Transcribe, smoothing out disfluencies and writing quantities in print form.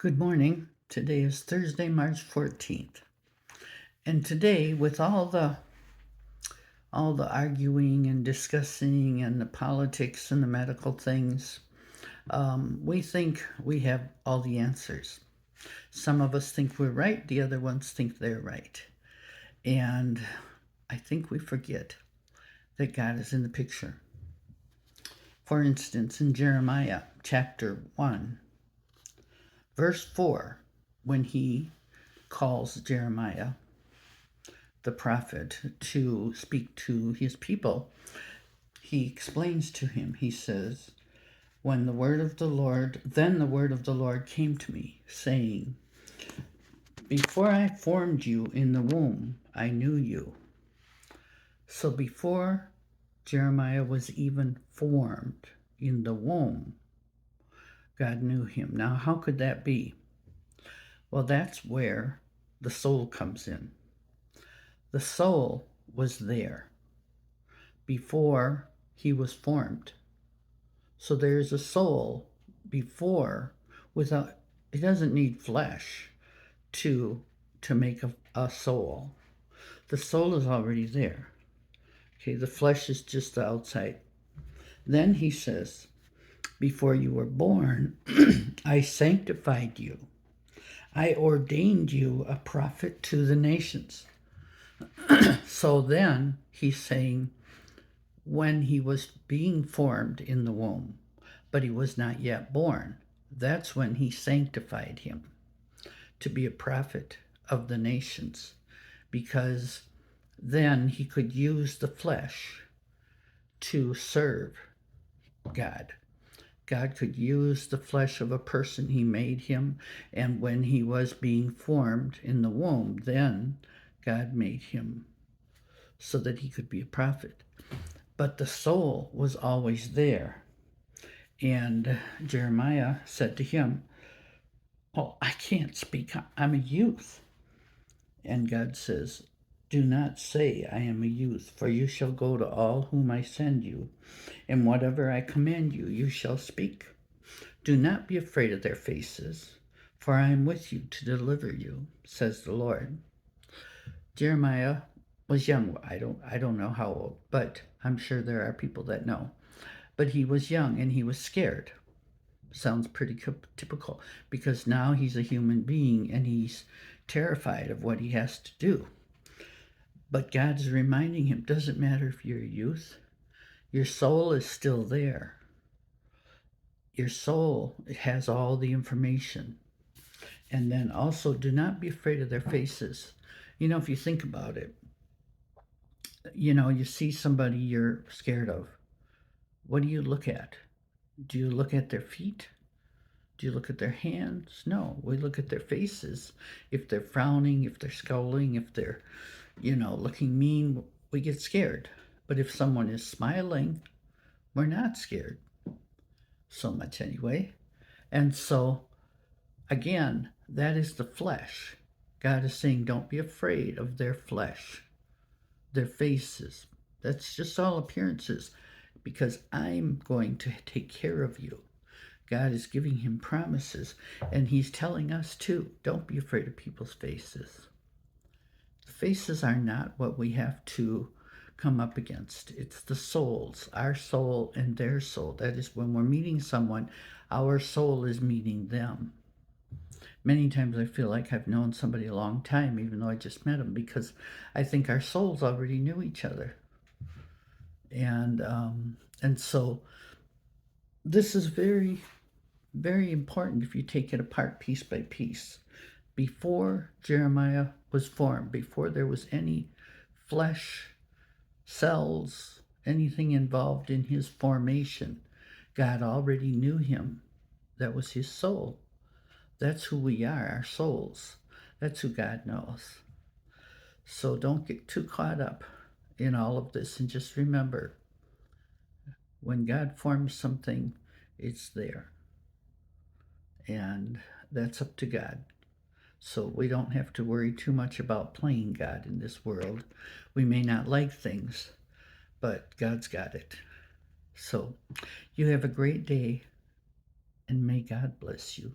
Good morning. Today is Thursday, March 14th. And today, with all the arguing and discussing and the politics and the medical things, we think we have all the answers. Some of us think we're right, the other ones think they're right. And I think we forget that God is in the picture. For instance, in Jeremiah chapter 1, verse 4, when he calls Jeremiah the prophet to speak to his people, he explains to him, he says, then the word of the Lord came to me, saying, before I formed you in the womb, I knew you. So before Jeremiah was even formed in the womb, God knew him. Now, how could that be? Well, that's where the soul comes in. The soul was there before he was formed. So there's a soul before, without, it doesn't need flesh to make a soul. The soul is already there. Okay, the flesh is just the outside. Then he says, before you were born, I sanctified you. I ordained you a prophet to the nations. So then he's saying, when he was being formed in the womb, but he was not yet born, that's when he sanctified him to be a prophet of the nations, because then he could use the flesh to serve God. God could use the flesh of a person. He made him, and when he was being formed in the womb, then God made him so that he could be a prophet. But the soul was always there. And Jeremiah said to him, oh, I can't speak. I'm a youth. And God says, do not say I am a youth, for you shall go to all whom I send you, and whatever I command you, you shall speak. Do not be afraid of their faces, for I am with you to deliver you, says the Lord. Jeremiah was young. I don't know how old, but I'm sure there are people that know. But he was young and he was scared. Sounds pretty typical, because now he's a human being and he's terrified of what he has to do. But God is reminding him, doesn't matter if you're a youth, your soul is still there. Your soul has all the information. And then also, do not be afraid of their faces. If you think about it, you see somebody you're scared of. What do you look at? Do you look at their feet? Do you look at their hands? No, we look at their faces. If they're frowning, if they're scowling, if they're, looking mean, we get scared. But if someone is smiling, we're not scared so much anyway. And so, again, that is the flesh. God is saying, don't be afraid of their flesh, their faces. That's just all appearances, because I'm going to take care of you. God is giving him promises, and he's telling us too, don't be afraid of people's faces. The faces are not what we have to come up against. It's the souls, our soul and their soul. That is, when we're meeting someone, our soul is meeting them. Many times I feel like I've known somebody a long time, even though I just met them, because I think our souls already knew each other. And so this is very, very important if you take it apart piece by piece. Before Jeremiah was formed, before there was any flesh, cells, anything involved in his formation, God already knew him. That was his soul. That's who we are, our souls. That's who God knows. So don't get too caught up in all of this, and just remember, when God forms something, it's there. And that's up to God. So we don't have to worry too much about playing God in this world. We may not like things, but God's got it. So you have a great day, and may God bless you.